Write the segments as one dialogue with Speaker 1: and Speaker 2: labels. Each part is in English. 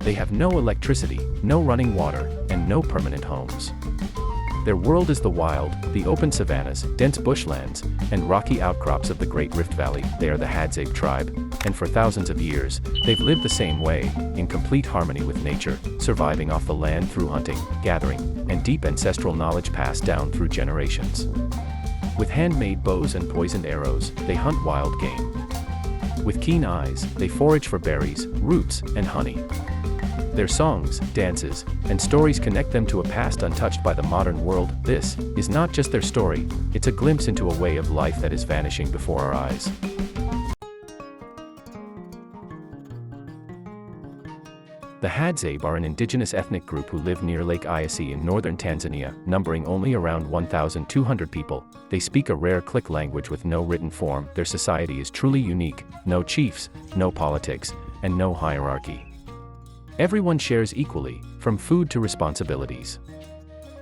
Speaker 1: They have no electricity, no running water, and no permanent homes. Their world is the wild, the open savannas, dense bushlands, and rocky outcrops of the Great Rift Valley. They are the Hadzabe tribe, and for thousands of years, they've lived the same way, in complete harmony with nature, surviving off the land through hunting, gathering, and deep ancestral knowledge passed down through generations. With handmade bows and poisoned arrows, they hunt wild game. With keen eyes, they forage for berries, roots, and honey. Their songs, dances, and stories connect them to a past untouched by the modern world. This is not just their story, it's a glimpse into a way of life that is vanishing before our eyes. The Hadzabe are an indigenous ethnic group who live near Lake Eyasi in northern Tanzania, numbering only around 1,200 people. They speak a rare click language with no written form. Their society is truly unique: no chiefs, no politics, and no hierarchy. Everyone shares equally, from food to responsibilities.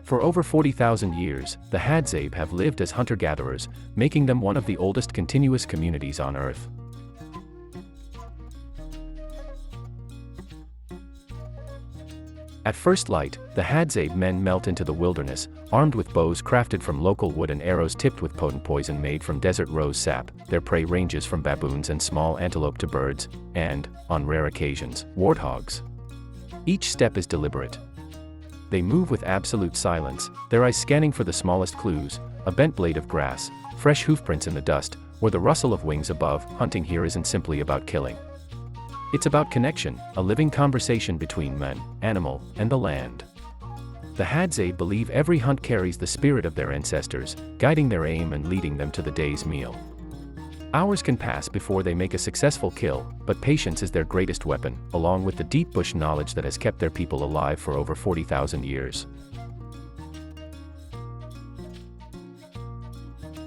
Speaker 1: For over 40,000 years, the Hadzabe have lived as hunter-gatherers, making them one of the oldest continuous communities on Earth. At first light, the Hadzabe men melt into the wilderness, armed with bows crafted from local wood and arrows tipped with potent poison made from desert rose sap. Their prey ranges from baboons and small antelope to birds, and, on rare occasions, warthogs. Each step is deliberate. They move with absolute silence, their eyes scanning for the smallest clues: a bent blade of grass, fresh hoofprints in the dust, or the rustle of wings above. Hunting here isn't simply about killing. It's about connection, a living conversation between man, animal, and the land. The Hadzabe believe every hunt carries the spirit of their ancestors, guiding their aim and leading them to the day's meal. Hours can pass before they make a successful kill, but patience is their greatest weapon, along with the deep bush knowledge that has kept their people alive for over 40,000 years.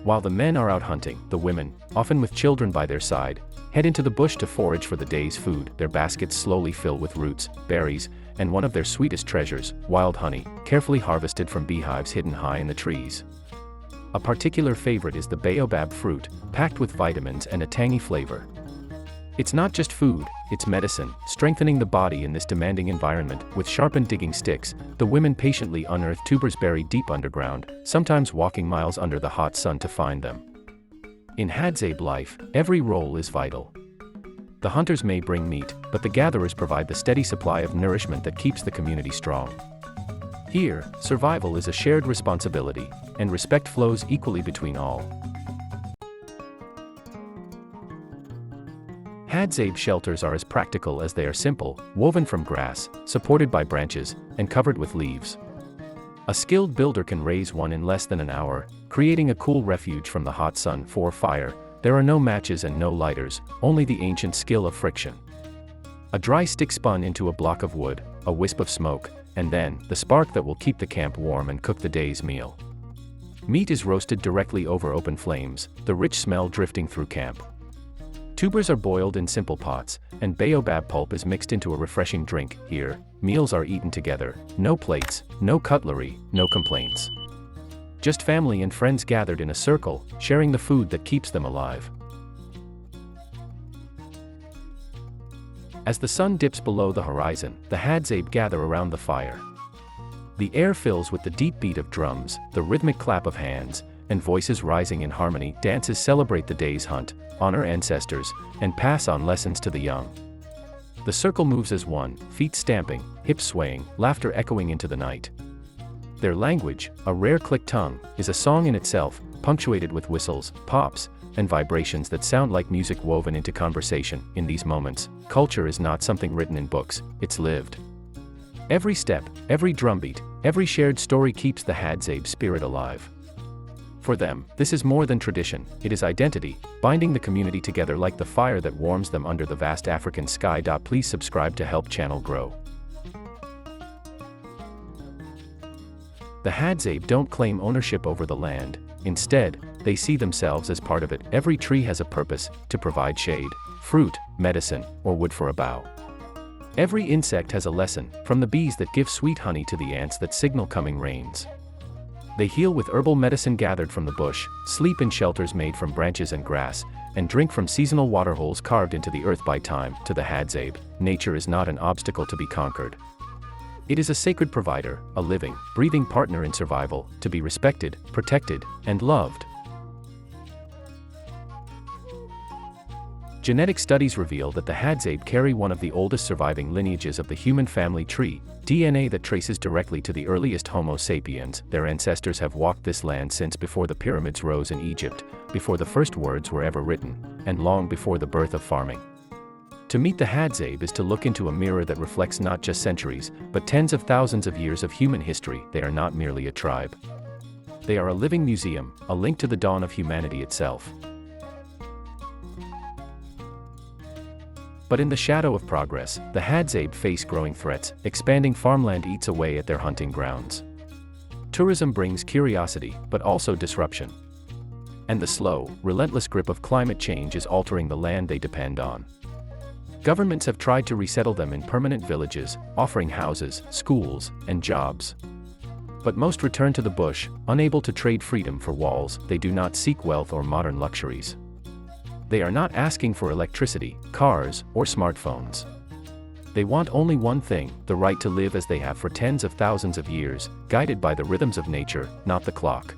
Speaker 1: While the men are out hunting, the women, often with children by their side, head into the bush to forage for the day's food. Their baskets slowly fill with roots, berries, and one of their sweetest treasures, wild honey, carefully harvested from beehives hidden high in the trees. A particular favorite is the baobab fruit, packed with vitamins and a tangy flavor. It's not just food, it's medicine, strengthening the body in this demanding environment. With sharpened digging sticks, the women patiently unearth tubers buried deep underground, sometimes walking miles under the hot sun to find them. In Hadzabe life, every role is vital. The hunters may bring meat, but the gatherers provide the steady supply of nourishment that keeps the community strong. Here, survival is a shared responsibility, and respect flows equally between all. Hadzabe shelters are as practical as they are simple, woven from grass, supported by branches, and covered with leaves. A skilled builder can raise one in less than an hour, creating a cool refuge from the hot sun. For fire, there are no matches and no lighters, only the ancient skill of friction. A dry stick spun into a block of wood, a wisp of smoke, and then, the spark that will keep the camp warm and cook the day's meal. Meat is roasted directly over open flames, the rich smell drifting through camp. Tubers are boiled in simple pots, and baobab pulp is mixed into a refreshing drink. Here, meals are eaten together, no plates, no cutlery, no complaints. Just family and friends gathered in a circle, sharing the food that keeps them alive. As the sun dips below the horizon, the Hadzabe gather around the fire. The air fills with the deep beat of drums, the rhythmic clap of hands, and voices rising in harmony. Dances celebrate the day's hunt, honor ancestors, and pass on lessons to the young. The circle moves as one, feet stamping, hips swaying, laughter echoing into the night. Their language, a rare click tongue, is a song in itself, punctuated with whistles, pops, and vibrations that sound like music woven into conversation. In these moments, culture is not something written in books, it's lived. Every step, every drumbeat, every shared story keeps the Hadzabe spirit alive. For them, this is more than tradition, it is identity, binding the community together like the fire that warms them under the vast African sky. Please subscribe to help channel grow. The Hadzabe don't claim ownership over the land, instead, they see themselves as part of it. Every tree has a purpose, to provide shade, fruit, medicine, or wood for a bough. Every insect has a lesson, from the bees that give sweet honey to the ants that signal coming rains. They heal with herbal medicine gathered from the bush, sleep in shelters made from branches and grass, and drink from seasonal waterholes carved into the earth by time. To the Hadzabe, nature is not an obstacle to be conquered. It is a sacred provider, a living, breathing partner in survival, to be respected, protected, and loved. Genetic studies reveal that the Hadzabe carry one of the oldest surviving lineages of the human family tree, DNA that traces directly to the earliest Homo sapiens. Their ancestors have walked this land since before the pyramids rose in Egypt, before the first words were ever written, and long before the birth of farming. To meet the Hadzabe is to look into a mirror that reflects not just centuries, but tens of thousands of years of human history. They are not merely a tribe. They are a living museum, a link to the dawn of humanity itself. But in the shadow of progress, the Hadzabe face growing threats. Expanding farmland eats away at their hunting grounds. Tourism brings curiosity, but also disruption. And the slow, relentless grip of climate change is altering the land they depend on. Governments have tried to resettle them in permanent villages, offering houses, schools, and jobs. But most return to the bush, unable to trade freedom for walls. They do not seek wealth or modern luxuries. They are not asking for electricity, cars, or smartphones. They want only one thing: the right to live as they have for tens of thousands of years, guided by the rhythms of nature, not the clock.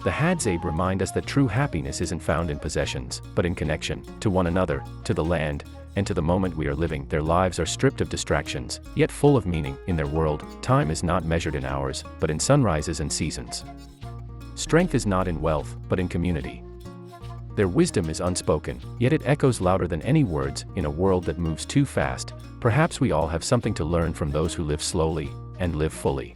Speaker 1: The Hadzabe remind us that true happiness isn't found in possessions, but in connection, to one another, to the land, and to the moment we are living. Their lives are stripped of distractions, yet full of meaning. In their world, time is not measured in hours, but in sunrises and seasons. Strength is not in wealth, but in community. Their wisdom is unspoken, yet it echoes louder than any words. In a world that moves too fast, perhaps we all have something to learn from those who live slowly and live fully.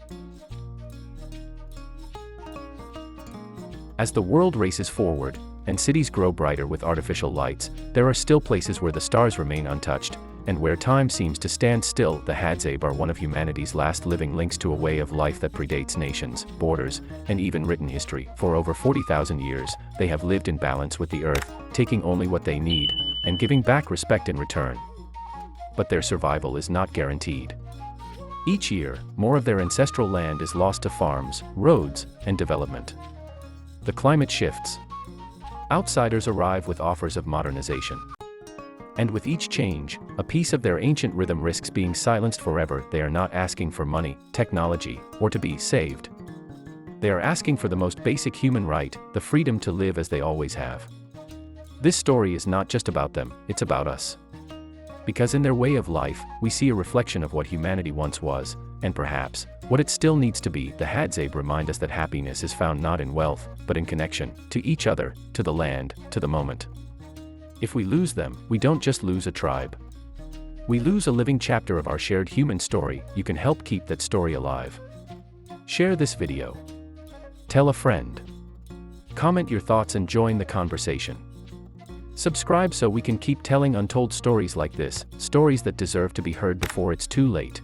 Speaker 1: As the world races forward, and cities grow brighter with artificial lights, there are still places where the stars remain untouched, and where time seems to stand still. The Hadzabe are one of humanity's last living links to a way of life that predates nations, borders, and even written history. For over 40,000 years, they have lived in balance with the earth, taking only what they need, and giving back respect in return. But their survival is not guaranteed. Each year, more of their ancestral land is lost to farms, roads, and development. The climate shifts. Outsiders arrive with offers of modernization. And with each change, a piece of their ancient rhythm risks being silenced forever. They are not asking for money, technology, or to be saved. They are asking for the most basic human right, the freedom to live as they always have. This story is not just about them, it's about us. Because in their way of life, we see a reflection of what humanity once was, and perhaps, what it still needs to be. The Hadzabe remind us that happiness is found not in wealth, but in connection, to each other, to the land, to the moment. If we lose them, we don't just lose a tribe. We lose a living chapter of our shared human story. You can help keep that story alive. Share this video. Tell a friend. Comment your thoughts and join the conversation. Subscribe so we can keep telling untold stories like this, stories that deserve to be heard before it's too late.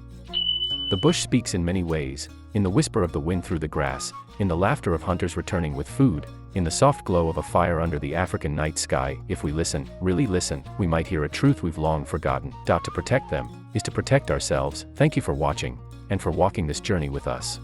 Speaker 1: The bush speaks in many ways, in the whisper of the wind through the grass, in the laughter of hunters returning with food, in the soft glow of a fire under the African night sky. If we listen, really listen, we might hear a truth we've long forgotten. To protect them is to protect ourselves. Thank you for watching, and for walking this journey with us.